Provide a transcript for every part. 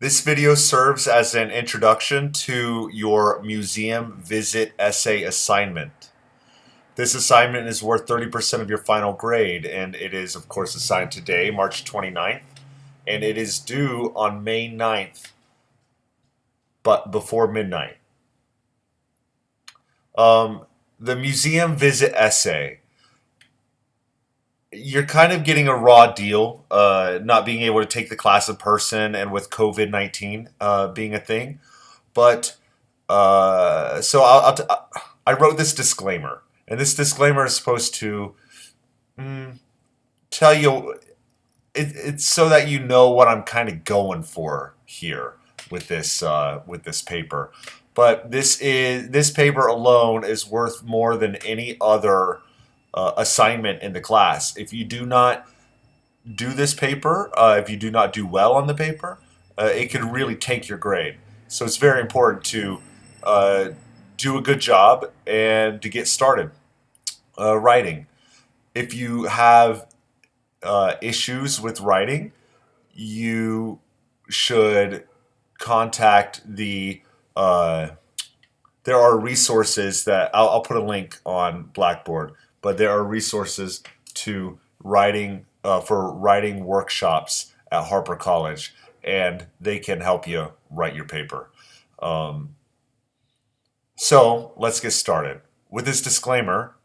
This video serves as an introduction to your museum visit essay assignment. This assignment is worth 30% of your final grade, and it is, of course, assigned today, March 29th, and it is due on May 9th, but before midnight. The museum visit essay. You're kind of getting a raw deal, not being able to take the class in person and with COVID 19 being a thing. But so I wrote this disclaimer, and this disclaimer is supposed to mm, tell you it's so that you know what I'm kind of going for here with this paper. But this paper alone is worth more than any other assignment in the class. If you do not do this paper, if you do not do well on the paper, it could really tank your grade. So it's very important to uh, do a good job and to get started writing. If you have issues with writing, you should contact the. There are resources that I'll put a link on Blackboard, but there are resources to writing for writing workshops at Harper College, and they can help you write your paper. Um, so let's get started. With this disclaimer,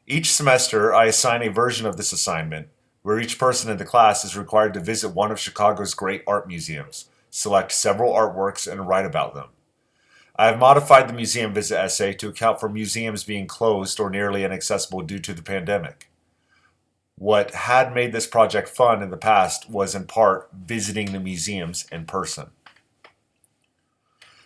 each semester I assign a version of this assignment where each person in the class is required to visit one of Chicago's great art museums, select several artworks, and write about them. I have modified the museum visit essay to account for museums being closed or nearly inaccessible due to the pandemic. What had made this project fun in the past was in part visiting the museums in person.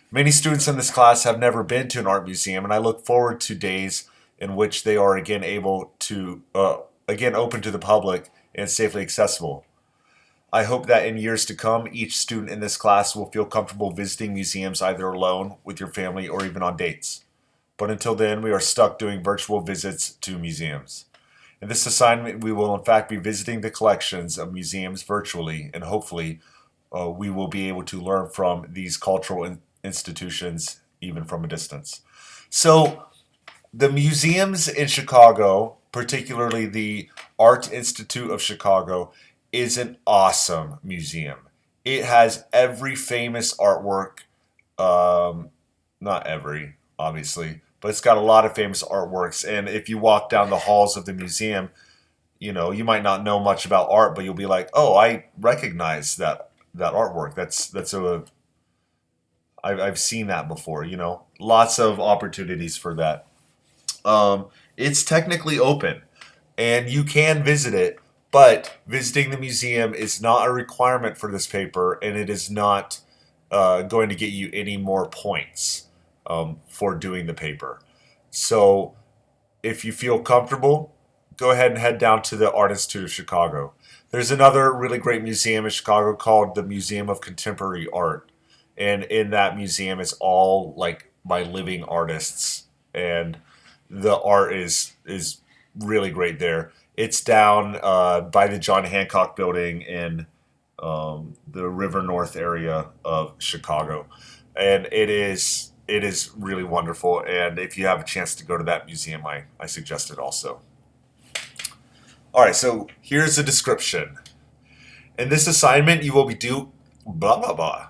Many students in this class have never been to an art museum, and I look forward to days in which they are again able to, again open to the public and safely accessible. I hope that in years to come, each student in this class will feel comfortable visiting museums either alone, with your family, or even on dates. But until then, we are stuck doing virtual visits to museums. In this assignment, we will in fact be visiting the collections of museums virtually, and hopefully, we will be able to learn from these cultural institutions even from a distance. So, the museums in Chicago, particularly the Art Institute of Chicago, is an awesome museum. It has every famous artwork, not every, obviously, but it's got a lot of famous artworks. And if you walk down the halls of the museum, you know, you might not know much about art, but you'll be like, "Oh, I recognize that artwork. I've seen that before." You know, lots of opportunities for that. It's technically open, and you can visit it, but visiting the museum is not a requirement for this paper, and it is not going to get you any more points for doing the paper. So, if you feel comfortable, go ahead and head down to the Art Institute of Chicago. There's another really great museum in Chicago called the Museum of Contemporary Art. And in that museum, it's all like by living artists. And the art is really great there. It's down by the John Hancock building in the River North area of Chicago. And it is really wonderful. And if you have a chance to go to that museum, I suggest it also. All right, so here's the description. In this assignment, you will be do blah blah blah.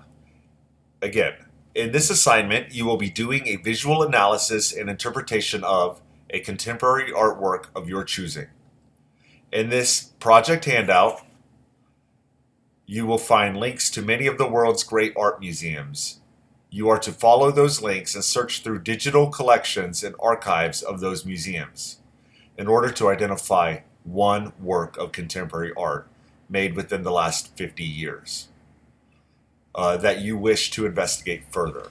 Again, in this assignment, you will be doing a visual analysis and interpretation of a contemporary artwork of your choosing. In this project handout, you will find links to many of the world's great art museums. You are to follow those links and search through digital collections and archives of those museums in order to identify one work of contemporary art made within the last 50 years that you wish to investigate further.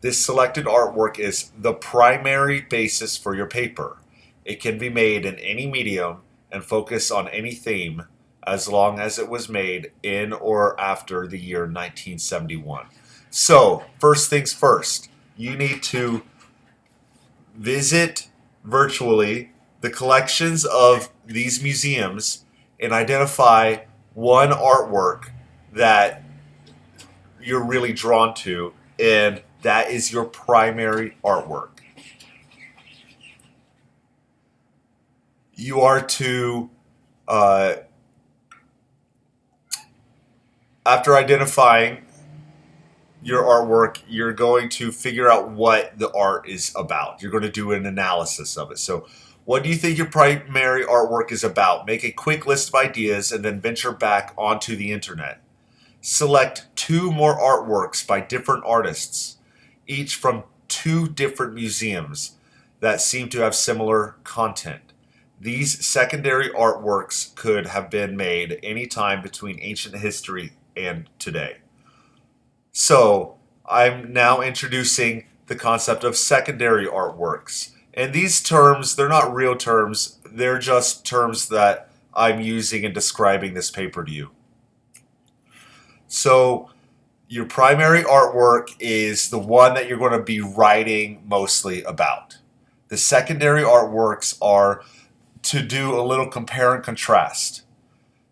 This selected artwork is the primary basis for your paper. It can be made in any medium and focus on any theme as long as it was made in or after the year 1971. So, first things first, you need to visit virtually the collections of these museums and identify one artwork that you're really drawn to, and that is your primary artwork. You are to, after identifying your artwork, you're going to figure out what the art is about. You're going to do an analysis of it. So, what do you think your primary artwork is about? Make a quick list of ideas and then venture back onto the internet. Select 2 more artworks by different artists, each from 2 different museums that seem to have similar content. These secondary artworks could have been made any time between ancient history and today. So, I'm now introducing the concept of secondary artworks. And these terms, they're not real terms, they're just terms that I'm using in describing this paper to you. So, your primary artwork is the one that you're going to be writing mostly about. The secondary artworks are to do a little compare and contrast.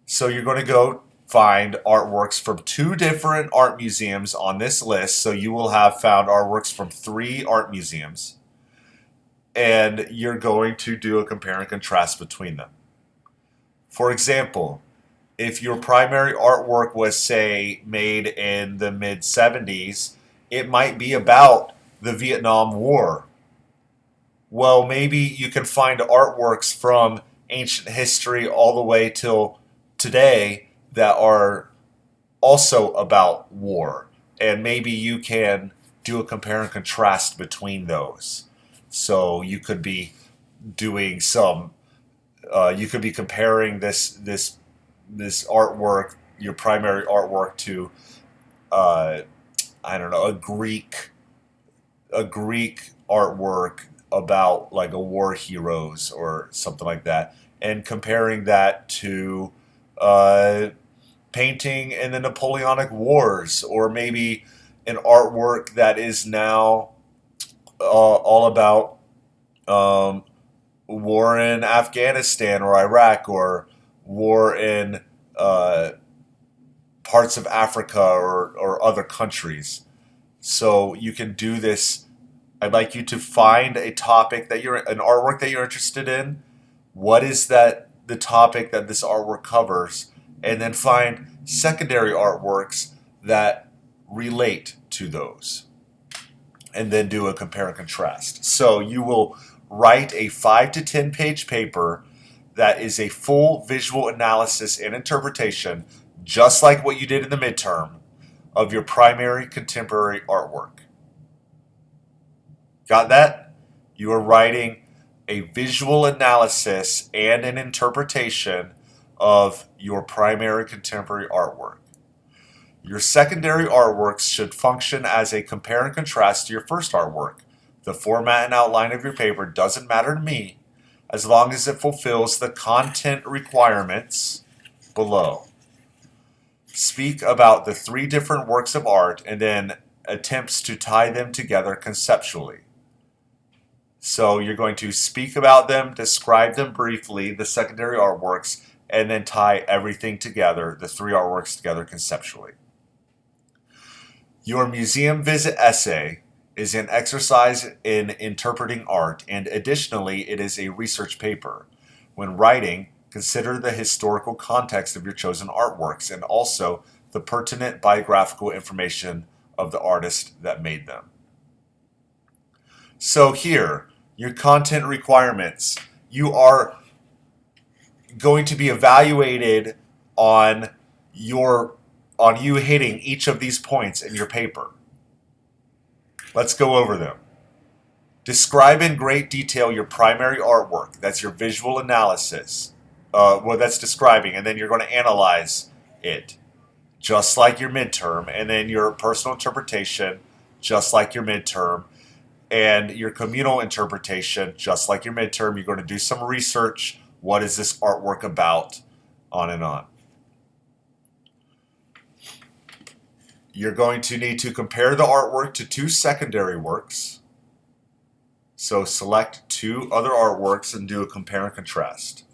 So, you're going to go find artworks from 2 different art museums on this list. So, you will have found artworks from 3 art museums. And you're going to do a compare and contrast between them. For example, if your primary artwork was, say, made in the mid-70s, it might be about the Vietnam War. Well, maybe you can find artworks from ancient history all the way till today that are also about war. And maybe you can do a compare and contrast between those. So you could be doing some, you could be comparing this artwork, your primary artwork, to I don't know, a Greek artwork about like a war heroes or something like that, and comparing that to painting in the Napoleonic Wars, or maybe an artwork that is now all about war in Afghanistan or Iraq, or war in parts of Africa or other countries. So you can do this. I'd like you to find a topic that an artwork that you're interested in. What is that the topic that this artwork covers? And then find secondary artworks that relate to those. And then do a compare and contrast. So you will write a 5 to 10 page paper that is a full visual analysis and interpretation, just like what you did in the midterm, of your primary contemporary artwork. Got that? You are writing a visual analysis and an interpretation of your primary contemporary artwork. Your secondary artworks should function as a compare and contrast to your first artwork. The format and outline of your paper doesn't matter to me as long as it fulfills the content requirements below. Speak about the 3 different works of art and then attempts to tie them together conceptually. So you're going to speak about them, describe them briefly, the secondary artworks, and then tie everything together, the 3 artworks together conceptually. Your museum visit essay is an exercise in interpreting art, and additionally, it is a research paper. When writing, consider the historical context of your chosen artworks and also the pertinent biographical information of the artist that made them. So here, your content requirements. You are going to be evaluated on you hitting each of these points in your paper. Let's go over them. Describe in great detail your primary artwork. That's your visual analysis. That's describing, and then you're going to analyze it, just like your midterm, and then your personal interpretation, just like your midterm, and your communal interpretation, just like your midterm. You're going to do some research. What is this artwork about? On and on. You're going to need to compare the artwork to 2 secondary works. So select 2 other artworks and do a compare and contrast.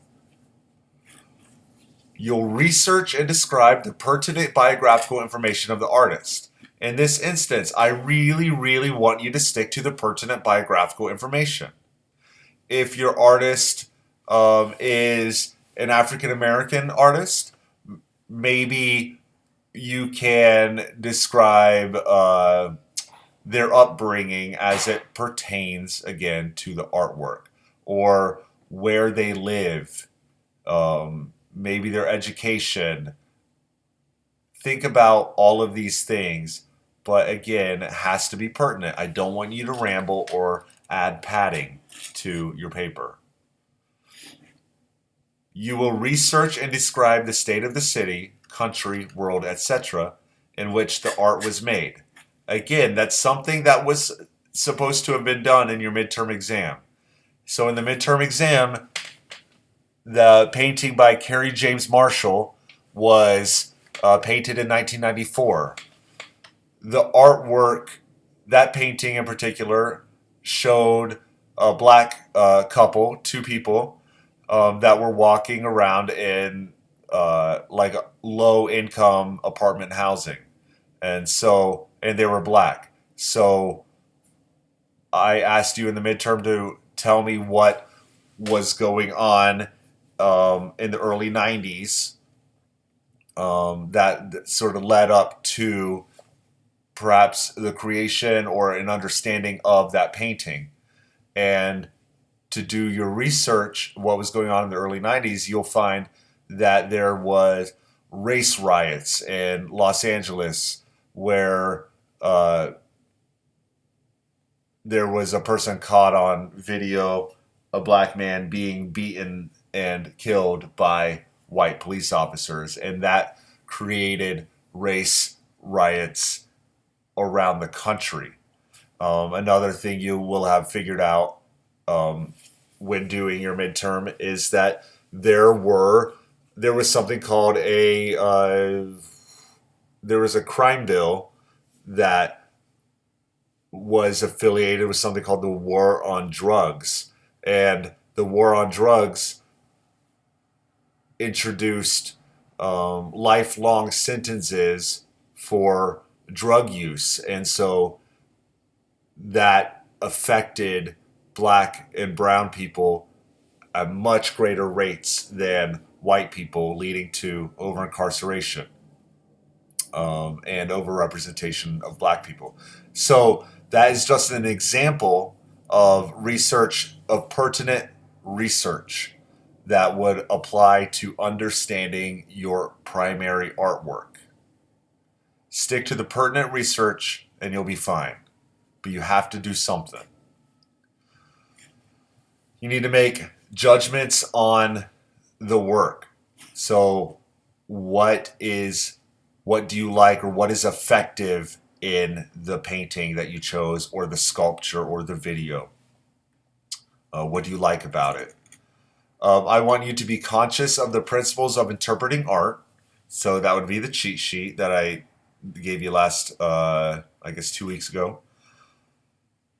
You'll research and describe the pertinent biographical information of the artist. In this instance, I really, really want you to stick to the pertinent biographical information. If your artist is an African American artist, maybe you can describe their upbringing as it pertains again to the artwork, or where they live, maybe their education. Think about all of these things, but again, it has to be pertinent. I don't want you to ramble or add padding to your paper. You will research and describe the state of the city, country, world, etc., in which the art was made. Again, that's something that was supposed to have been done in your midterm exam. So in the midterm exam, the painting by Kerry James Marshall was painted in 1994. The artwork, that painting in particular, showed a black couple, two people, that were walking around in like low income apartment housing. And they were black. So I asked you in the midterm to tell me what was going on in the early 90s that sort of led up to perhaps the creation or an understanding of that painting. And to do your research, what was going on in the early 90s, you'll find that there was race riots in Los Angeles where there was a person caught on video, a black man being beaten and killed by white police officers. And that created race riots around the country. Another thing you will have figured out when doing your midterm is that there was something called there was a crime bill that was affiliated with something called the War on Drugs. And the War on Drugs introduced lifelong sentences for drug use. And so that affected black and brown people at much greater rates than white people, leading to over incarceration and overrepresentation of black people. So that is just an example of research, of pertinent research that would apply to understanding your primary artwork. Stick to the pertinent research and you'll be fine. But you have to do something. You need to make judgments on the work. So what do you like, or what is effective in the painting that you chose, or the sculpture, or the video? What do you like about it? I want you to be conscious of the principles of interpreting art. So that would be the cheat sheet that I gave you last, 2 weeks ago.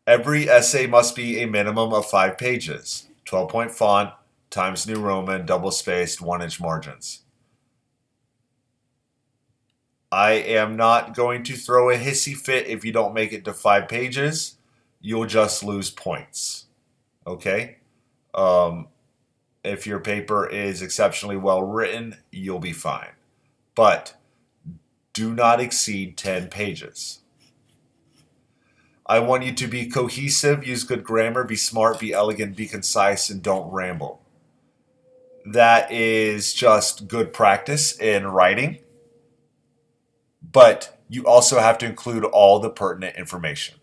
Every essay must be a minimum of 5 pages, 12-point font, Times New Roman, double-spaced, 1-inch margins. I am not going to throw a hissy fit if you don't make it to 5 pages. You'll just lose points. Okay? If your paper is exceptionally well written, you'll be fine. But do not exceed 10 pages. I want you to be cohesive, use good grammar, be smart, be elegant, be concise, and don't ramble. That is just good practice in writing. But you also have to include all the pertinent information.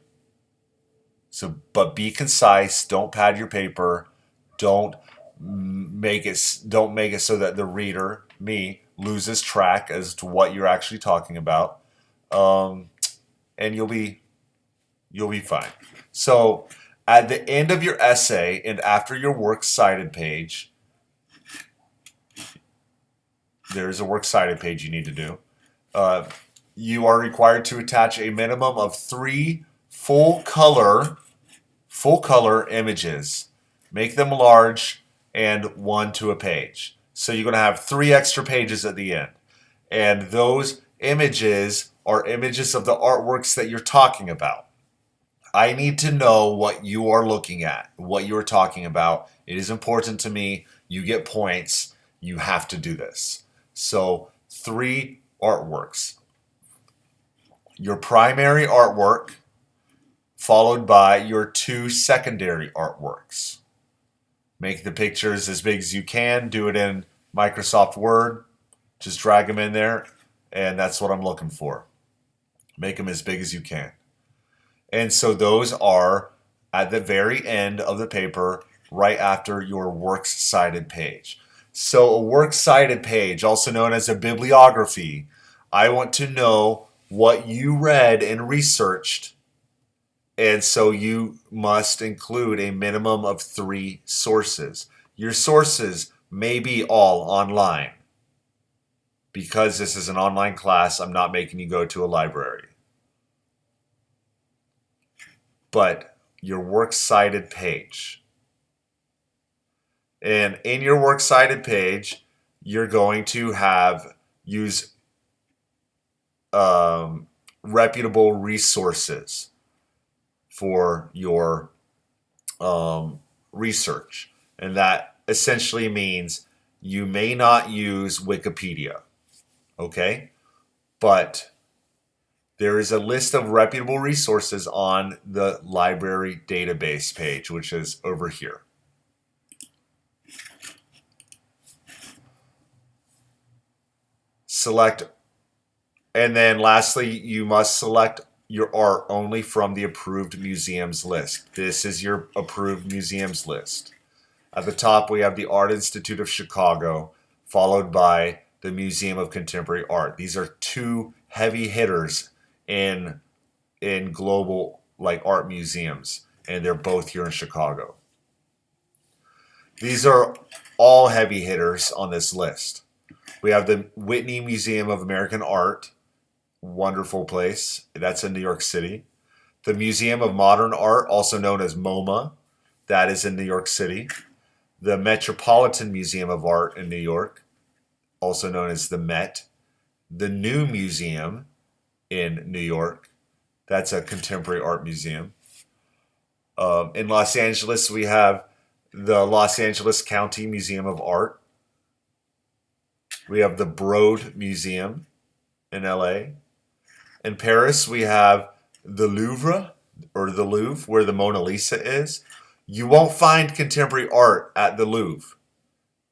But be concise, don't pad your paper, don't make it so that the reader, me, loses track as to what you're actually talking about. And you'll be fine. So at the end of your essay and after your works cited page, there's a works cited page you need to do. You are required to attach a minimum of 3 full color images. Make them large and 1 to a page. So you're going to have 3 extra pages at the end. And those images are images of the artworks that you're talking about. I need to know what you are looking at, what you're talking about. It is important to me. You get points. You have to do this. So 3 artworks. Your primary artwork followed by your 2 secondary artworks. Make the pictures as big as you can. Do it in Microsoft Word. Just drag them in there, and that's what I'm looking for. Make them as big as you can. And so those are at the very end of the paper, right after your works cited page. So a works cited page, also known as a bibliography, I want to know what you read and researched. And so you must include a minimum of 3 sources. Your sources may be all online. Because this is an online class, I'm not making you go to a library. But your works cited page. And in your works cited page, you're going to use reputable resources for your research. And that essentially means you may not use Wikipedia, okay? But there is a list of reputable resources on the library database page, which is over here. Select, and then lastly, you must select your art only from the approved museums list. This is your approved museums list. At the top, we have the Art Institute of Chicago, followed by the Museum of Contemporary Art. These are 2 heavy hitters in global art museums, and they're both here in Chicago. These are all heavy hitters on this list. We have the Whitney Museum of American Art, wonderful place. That's in New York City. The Museum of Modern Art, also known as MoMA, that is in New York City. The Metropolitan Museum of Art in New York, also known as the Met. The New Museum in New York, that's a contemporary art museum. In Los Angeles, we have the Los Angeles County Museum of Art. We have the Broad Museum in LA. In Paris, we have the Louvre, where the Mona Lisa is. You won't find contemporary art at the Louvre.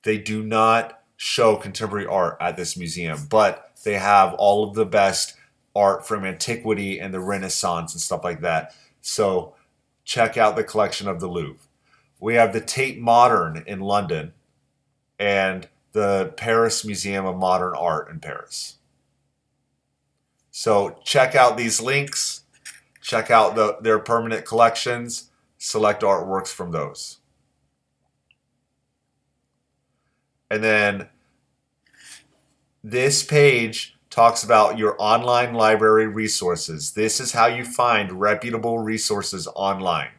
They do not show contemporary art at this museum, but they have all of the best art from antiquity and the Renaissance and stuff like that. So check out the collection of the Louvre. We have the Tate Modern in London and the Paris Museum of Modern Art in Paris. So check out these links, check out their permanent collections, select artworks from those. And then this page talks about your online library resources. This is how you find reputable resources online.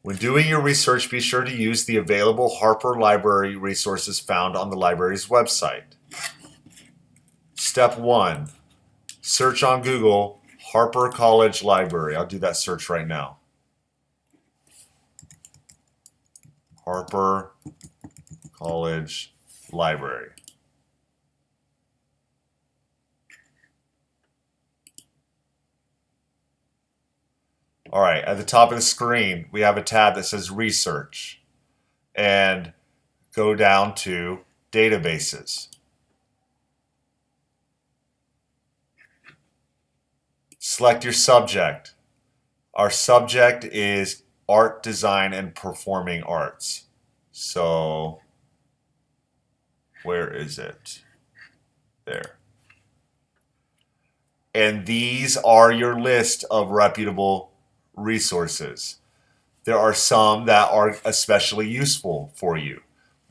When doing your research, be sure to use the available Harper Library resources found on the library's website. Step 1, search on Google Harper College Library. I'll do that search right now. Harper College Library. All right, at the top of the screen, we have a tab that says Research. And go down to Databases. Select your subject. Our subject is Art, Design, and Performing Arts. So, where is it? There. And these are your list of reputable resources. There are some that are especially useful for you.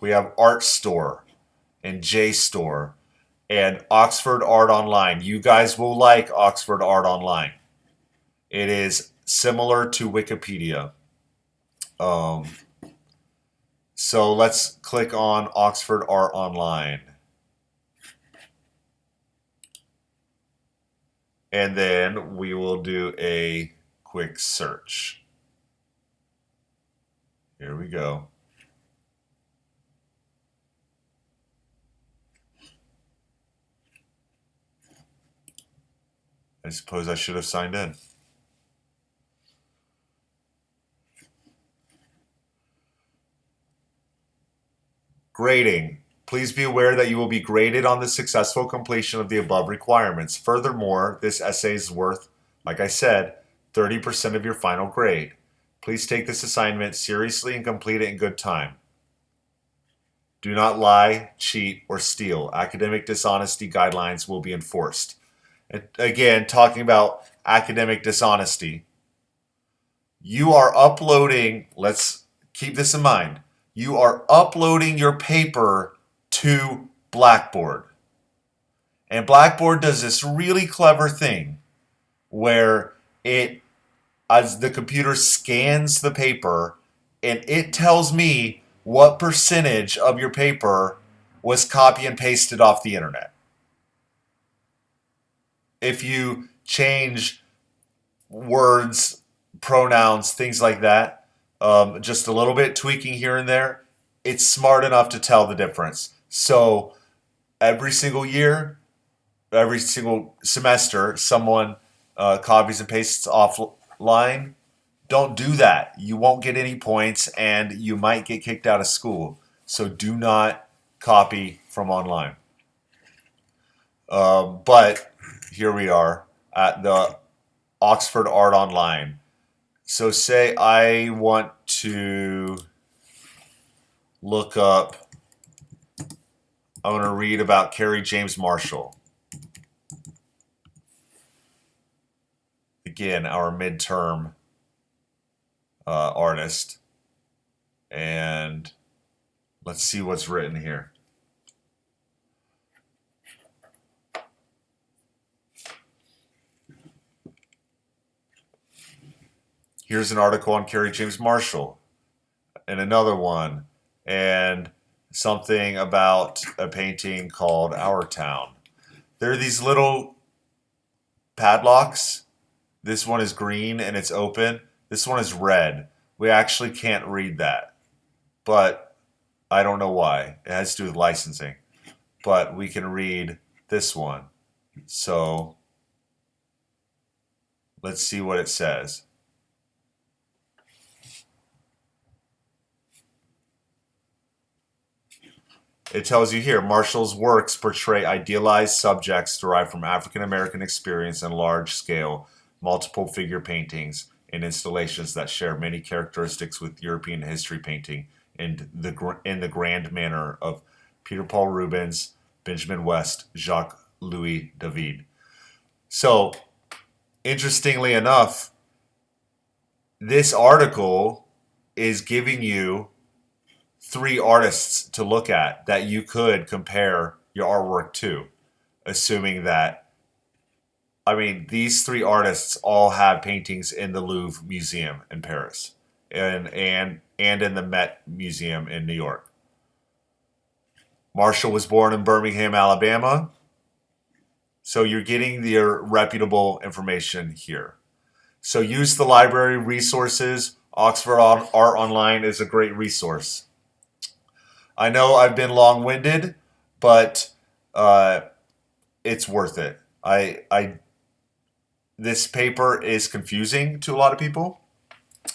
We have ArtStore and JSTOR and Oxford Art Online. You guys will like Oxford Art Online. It is similar to Wikipedia. So let's click on Oxford Art Online. and then we will do a quick search. Here we go. I suppose I should have signed in. Grading. Please be aware that you will be graded on the successful completion of the above requirements. Furthermore, this essay is worth, like I said, 30% of your final grade. Please take this assignment seriously and complete it in good time. Do not lie, cheat, or steal. Academic dishonesty guidelines will be enforced. And again, talking about academic dishonesty, you are uploading, let's keep this in mind, you are uploading your paper to Blackboard. And Blackboard does this really clever thing where as the computer scans the paper, and it tells me what percentage of your paper was copy and pasted off the internet. If you change words, pronouns, things like that, just a little bit tweaking here and there, it's smart enough to tell the difference. So every single year, every single semester, someone copies and pastes offline. Don't do that. You won't get any points and you might get kicked out of school. So do not copy from online. But here we are at the Oxford Art Online. So say I want to look up, I want to read about Kerry James Marshall. Again, our midterm artist. And let's see what's written here. Here's an article on Kerry James Marshall, and another one, and something about a painting called Our Town. There are these little padlocks. This one is green and it's open. This one is red. We actually can't read that, but I don't know why. It has to do with licensing, but we can read this one. So let's see what it says. It tells you here, Marshall's works portray idealized subjects derived from African American experience and large-scale, multiple figure paintings and installations that share many characteristics with European history painting in the grand manner of Peter Paul Rubens, Benjamin West, Jacques-Louis David. So, interestingly enough, this article is giving you 3 artists to look at that you could compare your artwork to, assuming that, I mean, these 3 artists all have paintings in the Louvre Museum in Paris and in the Met Museum in New York. Marshall was born in Birmingham, Alabama. So you're getting the reputable information here. So use the library resources. Oxford Art Online is a great resource. I know I've been long-winded, but it's worth it. This paper is confusing to a lot of people,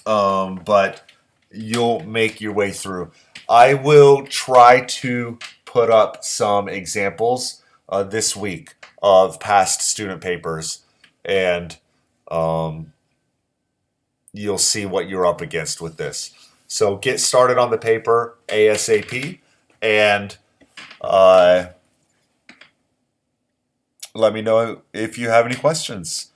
but you'll make your way through. I will try to put up some examples this week of past student papers, and you'll see what you're up against with this. So get started on the paper ASAP, and let me know if you have any questions.